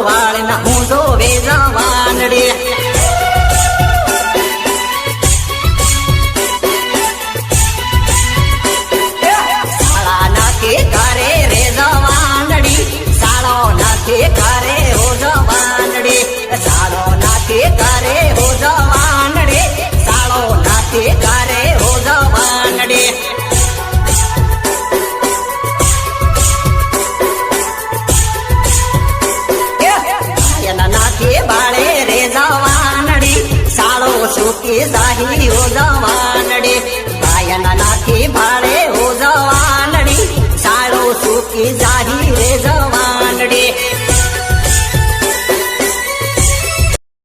વાળ ના હું જો વેજવાનડી સાળા નાખે કરે રે જવાનડી સાળો નાખે કરે હો જવાનડી સાળો નાખે કરે હો જવાનડી સાળો નાખે કરે હો જવાનડી નાખે બાળે રે જવાનડી સાળો સુકી જાહી હો